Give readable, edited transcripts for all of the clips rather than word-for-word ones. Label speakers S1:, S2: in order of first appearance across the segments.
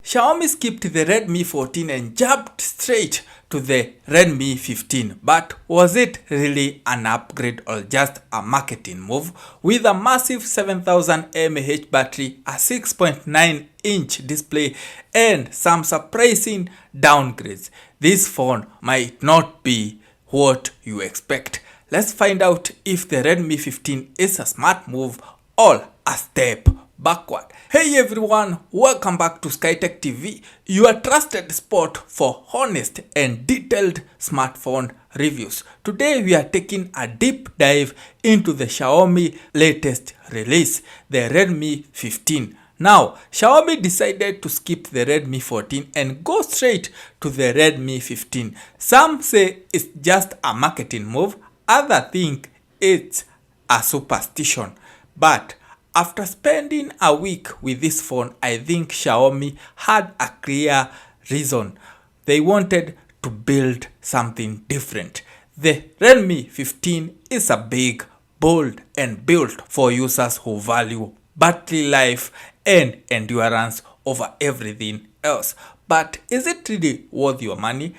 S1: Xiaomi skipped the Redmi 14 and jumped straight to the Redmi 15, but was it really an upgrade or just a marketing move? With a massive 7000 mAh battery, a 6.9-inch display, and some surprising downgrades, this phone might not be what you expect. Let's find out if the Redmi 15 is a smart move or a step backward. Hey everyone, welcome back to SkyTech TV, your trusted spot for honest and detailed smartphone reviews. Today we are taking a deep dive into the Xiaomi latest release, the Redmi 15. Now, Xiaomi decided to skip the Redmi 14 and go straight to the Redmi 15. Some say it's just a marketing move, others think it's a superstition. But after spending a week with this phone, I think Xiaomi had a clear reason. They wanted to build something different. The Redmi 15 is a big, bold, and built for users who value battery life and endurance over everything else. But is it really worth your money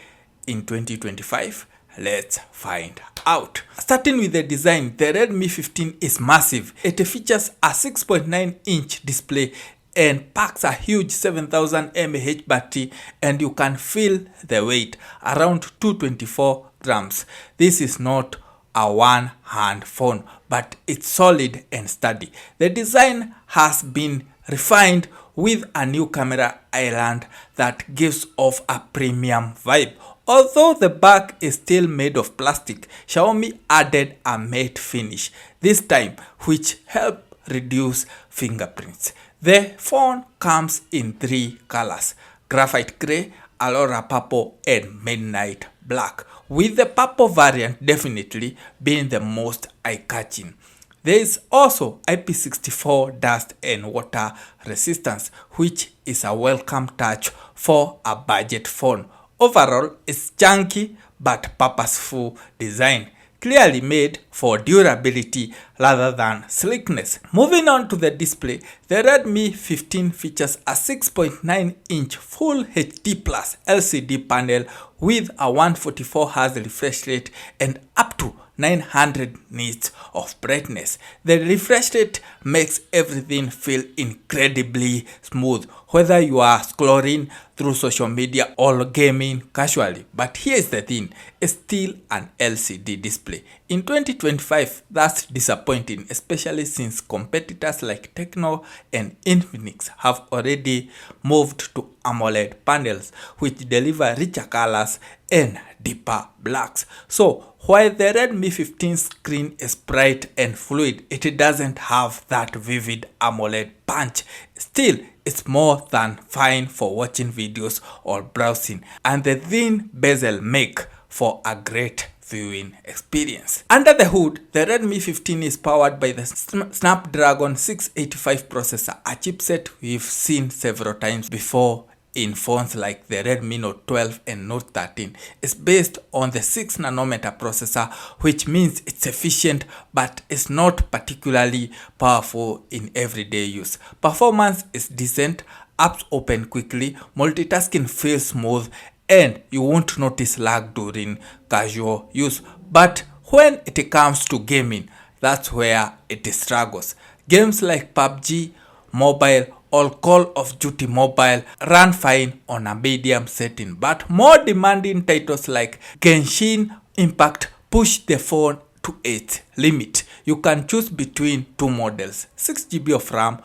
S1: in 2025? Let's find out. Starting with the design, the Redmi 15 is massive. It features a 6.9-inch display and packs a huge 7000 mAh battery, and you can feel the weight, around 224 grams. This is not a one-hand phone, but it's solid and sturdy. The design has been refined with a new camera island that gives off a premium vibe. Although the back is still made of plastic, Xiaomi added a matte finish this time, which helps reduce fingerprints. The phone comes in three colors: graphite grey, Aurora purple, and midnight black, with the purple variant definitely being the most eye-catching. There is also IP64 dust and water resistance, which is a welcome touch for a budget phone. Overall, it's chunky but purposeful design, clearly made for durability rather than sleekness. Moving on to the display, the Redmi 15 features a 6.9-inch Full HD Plus LCD panel with a 144Hz refresh rate and up to 900 nits of brightness. The refresh rate makes everything feel incredibly smooth, whether you are scrolling through social media or gaming casually. But here's the thing, it's still an LCD display. In 2025, that's disappointing, especially since competitors like Tecno and Infinix have already moved to AMOLED panels, which deliver richer colors and deeper blacks. So while the Redmi 15 screen is bright and fluid, it doesn't have that vivid AMOLED punch. Still, it's more than fine for watching videos or browsing, and the thin bezel make for a great viewing experience. Under the hood, the Redmi 15 is powered by the Snapdragon 685 processor, a chipset we've seen several times before in phones like the Redmi Note 12 and Note 13. It's based on the 6nm processor, which means it's efficient but it's not particularly powerful in everyday use. Performance is decent, apps open quickly, multitasking feels smooth, and you won't notice lag during casual use. But when it comes to gaming, that's where it struggles. Games like PUBG Mobile or Call of Duty Mobile run fine on a medium setting, but more demanding titles like Genshin Impact push the phone to its limit. You can choose between two models, 6GB of RAM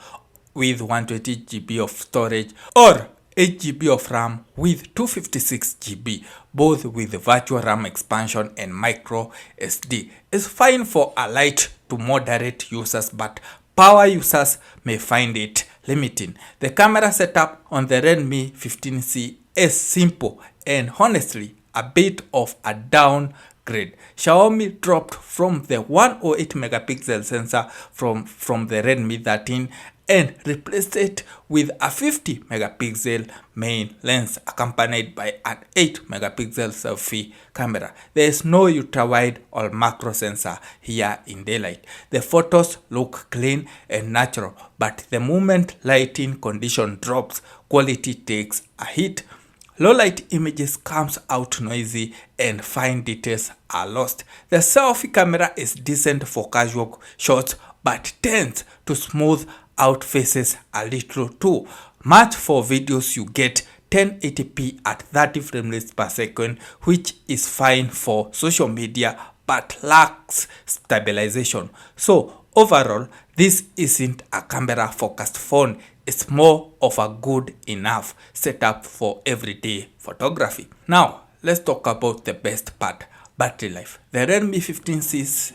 S1: with 120GB of storage, or 8GB of RAM with 256GB, both with virtual RAM expansion and micro SD. It's fine for a light to moderate users, but power users may find it limiting. The camera setup on the Redmi 15C is simple and honestly a bit of a downgrade. Xiaomi dropped from the 108 megapixel sensor from the Redmi 13 and replaced it with a 50 megapixel main lens accompanied by an 8 megapixel selfie camera. There is no ultra wide or macro sensor here in daylight. The photos look clean and natural, but the moment lighting condition drops, quality takes a hit. Low light images comes out noisy and fine details are lost. The selfie camera is decent for casual shots but tends to smooth out faces a little too much. For videos you get 1080p at 30 frames per second, which is fine for social media but lacks stabilization. So overall, this isn't a camera focused phone. It's more of a good enough setup for everyday photography. Now, let's talk about the best part, battery life. The Redmi 15C's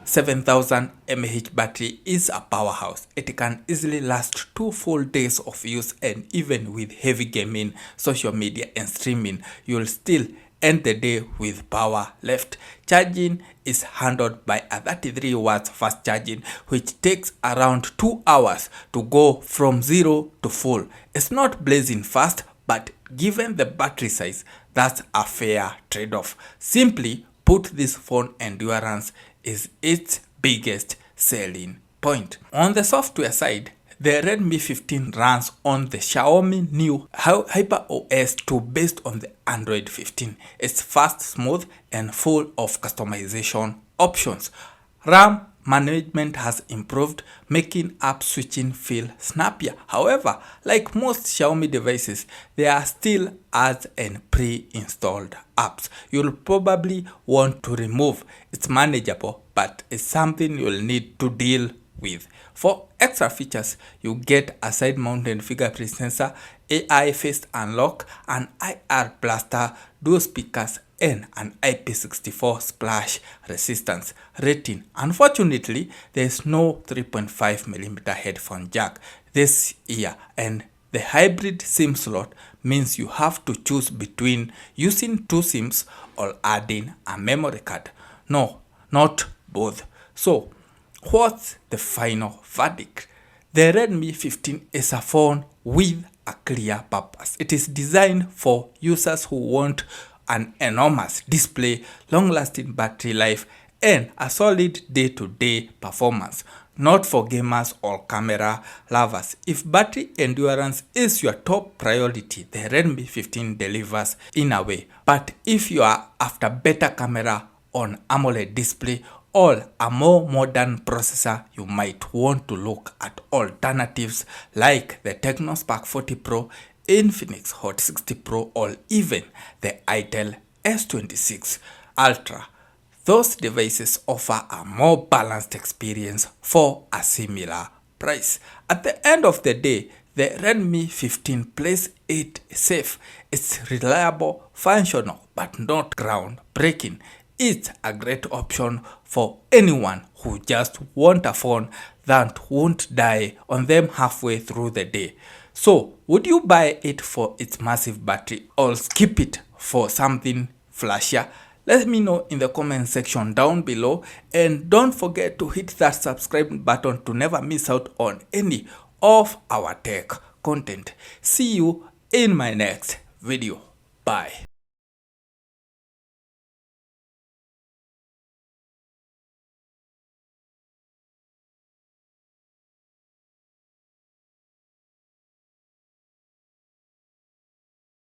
S1: 7000 mAh battery is a powerhouse. It can easily last 2 full days of use, and even with heavy gaming, social media and streaming, you'll still end the day with power left. Charging is handled by a 33 watts fast charging, which takes around 2 hours to go from 0 to full. It's not blazing fast, but given the battery size, that's a fair trade-off. Simply put, this phone endurance is its biggest selling point. On the software side, the Redmi 15 runs on the Xiaomi new HyperOS 2 based on the Android 15. It's fast, smooth, and full of customization options. RAM management has improved, making app switching feel snappier. However, like most Xiaomi devices, there are still ads and pre-installed apps you'll probably want to remove. It's manageable, but it's something you'll need to deal with. For extra features, you get a side-mounted fingerprint sensor, AI face unlock, an IR blaster, dual speakers, and an IP64 splash resistance rating. Unfortunately, there is no 3.5mm headphone jack this year, and the hybrid SIM slot means you have to choose between using 2 SIMs or adding a memory card. No, not both. So, what's the final verdict? The Redmi 15 is a phone with a clear purpose. It is designed for users who want an enormous display, long-lasting battery life, and a solid day-to-day performance. Not for gamers or camera lovers. If battery endurance is your top priority, the Redmi 15 delivers in a way. But if you are after better camera on AMOLED display or a more modern processor, you might want to look at alternatives like the Tecno Spark 40 Pro, Infinix Hot 60 Pro, or even the Itel S26 Ultra. Those devices offer a more balanced experience for a similar price. At the end of the day, the Redmi 15 plays it safe. It's reliable, functional, but not groundbreaking. It's a great option for anyone who just want a phone that won't die on them halfway through the day. So, would you buy it for its massive battery or skip it for something flashier? Let me know in the comment section down below, and don't forget to hit that subscribe button to never miss out on any of our tech content. See you in my next video. Bye.